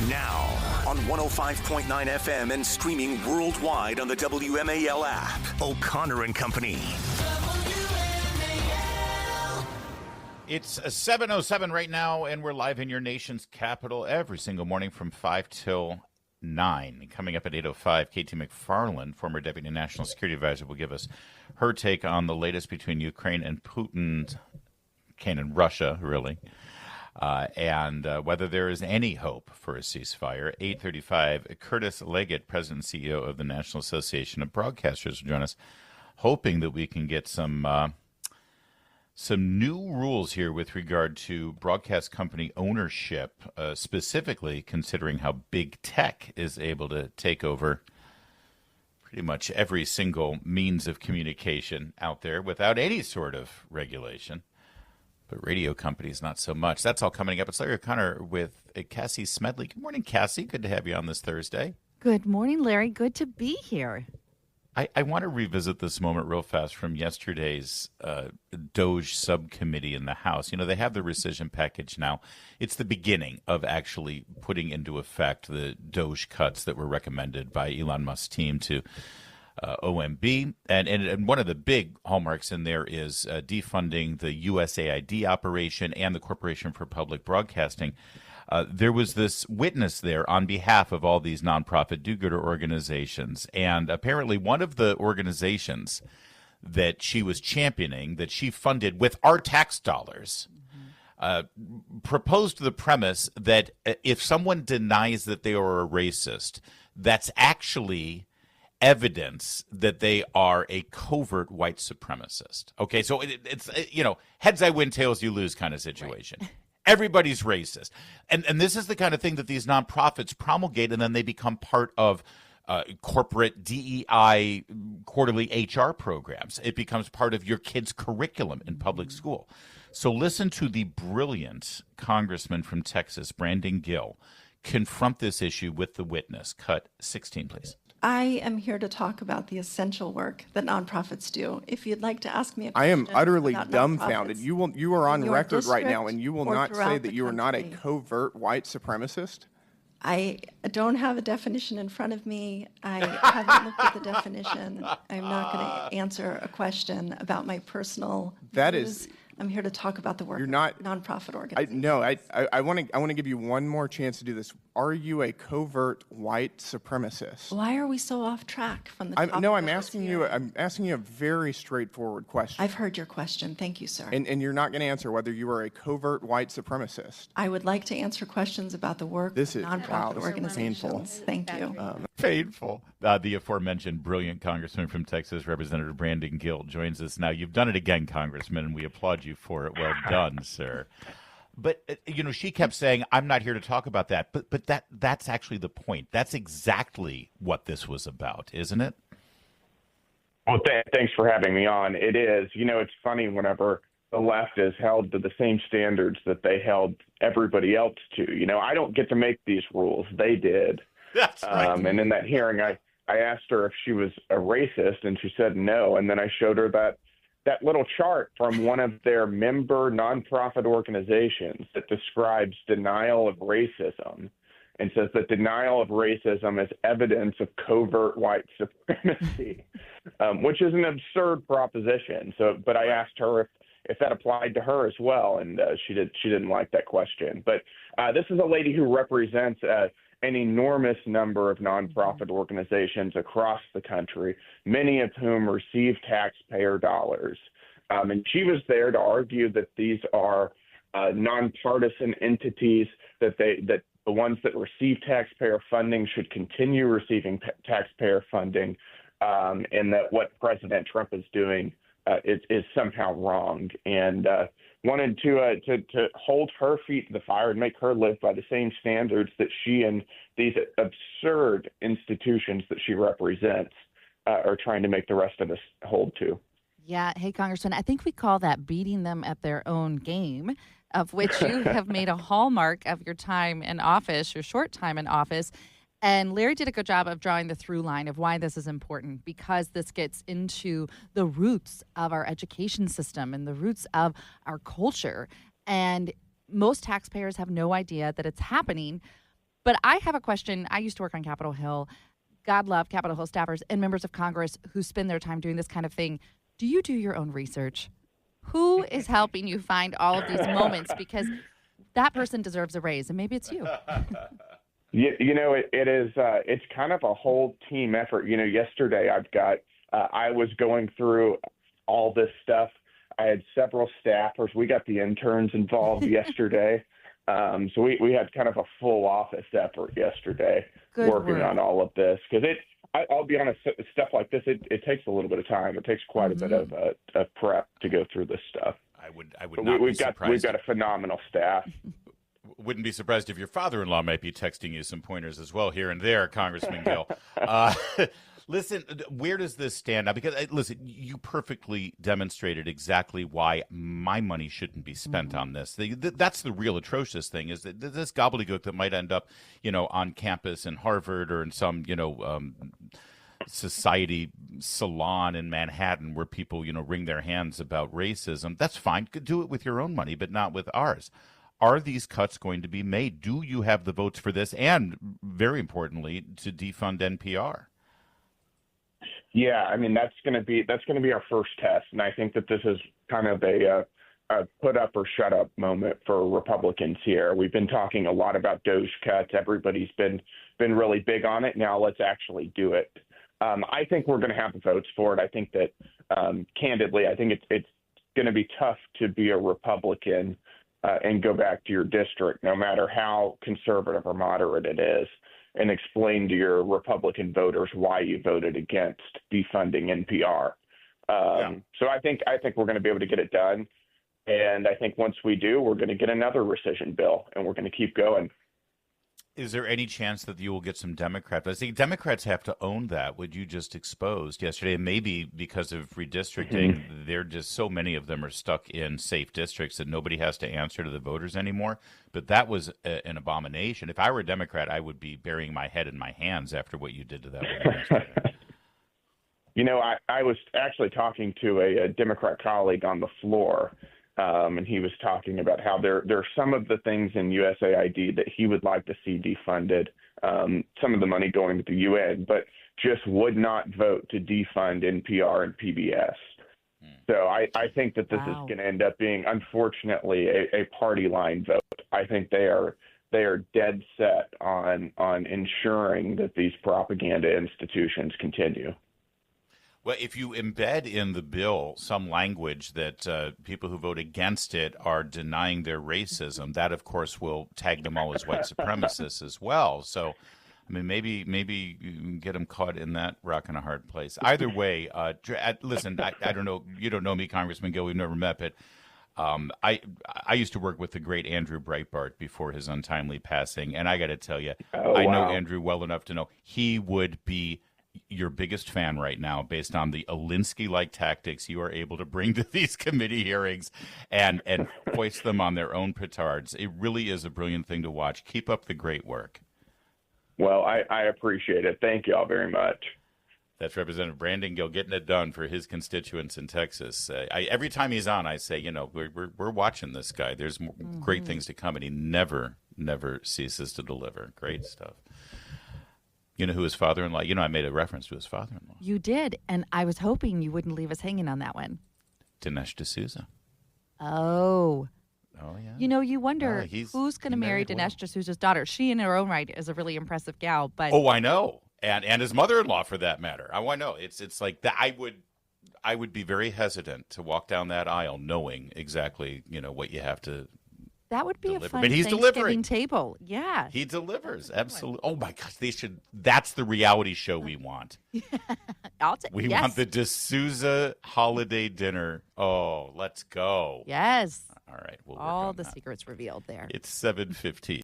Now, on 105.9 FM and streaming worldwide on the WMAL app, O'Connor and Company. It's 7:07 right now, and we're live in your nation's capital every single morning from 5 till 9. Coming up at 8:05, Katie McFarland, former Deputy National Security Advisor, will give us her take on the latest between Ukraine and Putin, and Russia, really, and whether there is any hope for a ceasefire. 8:35, Curtis Leggett, President and CEO of the National Association of Broadcasters, will join us, hoping that we can get some new rules here with regard to broadcast company ownership, specifically considering how big tech is able to take over pretty much every single means of communication out there without any sort of regulation. But radio companies, not so much. That's all coming up. It's Larry O'Connor with Cassie Smedley. Good morning, Cassie. Good to have you on this Thursday. Good morning, Larry. Good to be here. I want to revisit this moment real fast from yesterday's DOJ subcommittee in the House. You know, they have the rescission package now. It's the beginning of actually putting into effect the DOJ cuts that were recommended by Elon Musk's team to OMB. And one of the big hallmarks in there is defunding the USAID operation and the Corporation for Public Broadcasting. There was this witness there on behalf of all these nonprofit do-gooder organizations. And apparently one of the organizations that she was championing, that she funded with our tax dollars, proposed the premise that if someone denies that they are a racist, that's actually evidence that they are a covert white supremacist. Okay, so it's, heads I win, tails you lose kind of situation. Right. Everybody's racist. And this is the kind of thing that these nonprofits promulgate, and then they become part of corporate DEI quarterly HR programs. It becomes part of your kid's curriculum in public school. So listen to the brilliant congressman from Texas, Brandon Gill, confront this issue with the witness. Cut 16, please. I am here to talk about the essential work that nonprofits do. If you'd like to ask me a question, I am utterly dumbfounded. You are on record right now, and you will not say that you are not a covert white supremacist? I don't have a definition in front of me. I haven't looked at the definition. I'm not going to answer a question about my personal views. I'm here to talk about the work of nonprofit organizations. I want to give you one more chance to do this. Are you a covert white supremacist? Why are we so off track from the topic? I'm asking you a very straightforward question. I've heard your question. Thank you, sir. And you're not going to answer whether you are a covert white supremacist. I would like to answer questions about the work of nonprofit organizations. Painful. Thank you. Painful. The aforementioned brilliant congressman from Texas, Representative Brandon Gill, joins us now. You've done it again, Congressman, and we applaud you for it. Well done, sir. But, she kept saying, I'm not here to talk about that. But that's actually the point. That's exactly what this was about, isn't it? Well, thanks for having me on. It is. It's funny whenever the left is held to the same standards that they held everybody else to. I don't get to make these rules. They did. That's right. And in that hearing, I asked her if she was a racist, and she said no. And then I showed her that little chart from one of their member nonprofit organizations that describes denial of racism and says that denial of racism is evidence of covert white supremacy, which is an absurd proposition. But I asked her if that applied to her as well, and she didn't like that question. But this is a lady who represents an enormous number of nonprofit organizations across the country, many of whom receive taxpayer dollars. And she was there to argue that these are nonpartisan entities, that the ones that receive taxpayer funding should continue receiving taxpayer funding, and that what President Trump is doing is somehow wrong, and wanted to hold her feet to the fire and make her live by the same standards that she and these absurd institutions that she represents are trying to make the rest of us hold to. Yeah. Hey, Congressman, I think we call that beating them at their own game, of which you have made a hallmark of your time in office, your short time in office. And Larry did a good job of drawing the through line of why this is important, because this gets into the roots of our education system and the roots of our culture. And most taxpayers have no idea that it's happening. But I have a question. I used to work on Capitol Hill. God love Capitol Hill staffers and members of Congress who spend their time doing this kind of thing. Do you do your own research? Who is helping you find all of these moments? Because that person deserves a raise, and maybe it's you. It is. It's kind of a whole team effort. Yesterday I was going through all this stuff. I had several staffers. We got the interns involved yesterday. So we had kind of a full office effort yesterday working on all of this. Because I'll be honest, stuff like this, it takes a little bit of time. It takes quite a bit of prep to go through this stuff. I would not be surprised. We've got a phenomenal staff. Wouldn't be surprised if your father-in-law might be texting you some pointers as well here and there, Congressman Gill. Listen, where does this stand now? Because, listen, you perfectly demonstrated exactly why my money shouldn't be spent on this. That's the real atrocious thing, is that this gobbledygook that might end up, on campus in Harvard or in some, society salon in Manhattan where people, wring their hands about racism. That's fine. Do it with your own money, but not with ours. Are these cuts going to be made? Do you have the votes for this? And very importantly, to defund NPR? Yeah, I mean, that's going to be our first test. And I think that this is kind of a put up or shut up moment for Republicans here. We've been talking a lot about DOGE cuts. Everybody's been really big on it. Now let's actually do it. I think we're going to have the votes for it. I think that, candidly, I think it's going to be tough to be a Republican and go back to your district, no matter how conservative or moderate it is, and explain to your Republican voters why you voted against defunding NPR. So I think we're going to be able to get it done. And I think once we do, we're going to get another rescission bill, and we're going to keep going. Is there any chance that you will get some Democrats? I think Democrats have to own that. What you just exposed yesterday, and maybe because of redistricting, they're just so many of them are stuck in safe districts that nobody has to answer to the voters anymore. But that was an abomination. If I were a Democrat, I would be burying my head in my hands after what you did to that woman yesterday. I was actually talking to a Democrat colleague on the floor. And he was talking about how there are some of the things in USAID that he would like to see defunded, some of the money going to the UN, but just would not vote to defund NPR and PBS. So I think that this is going to end up being, unfortunately, a party line vote. I think they are dead set on ensuring that these propaganda institutions continue. Well, if you embed in the bill some language that people who vote against it are denying their racism, that, of course, will tag them all as white supremacists as well. So, I mean, maybe you can get them caught in that rock and a hard place. Either way, listen, I don't know. You don't know me, Congressman Gill. We've never met, but I used to work with the great Andrew Breitbart before his untimely passing, and I got to tell you, I know Andrew well enough to know he would be your biggest fan right now based on the Alinsky-like tactics you are able to bring to these committee hearings and hoist them on their own petards. It really is a brilliant thing to watch. Keep up the great work. Well, I appreciate it. Thank you all very much. That's Representative Brandon Gill getting it done for his constituents in Texas. Every time he's on, I say, we're watching this guy. There's great things to come, and he never ceases to deliver. Great stuff. You know who his father-in-law? I made a reference to his father-in-law. You did, and I was hoping you wouldn't leave us hanging on that one. Dinesh D'Souza. Oh, yeah. You wonder who's going to marry Dinesh D'Souza's daughter. She, in her own right, is a really impressive gal. But I know, and his mother-in-law, for that matter. I know. It's like that. I would be very hesitant to walk down that aisle, knowing exactly what you have to. That would be deliver. A fun But he's Thanksgiving delivering. Table. Yeah. He delivers. Absolutely. Oh, my gosh. That's the reality show we want. We want the D'Souza holiday dinner. Oh, let's go. Yes. All right. All the secrets revealed there. It's 7:15.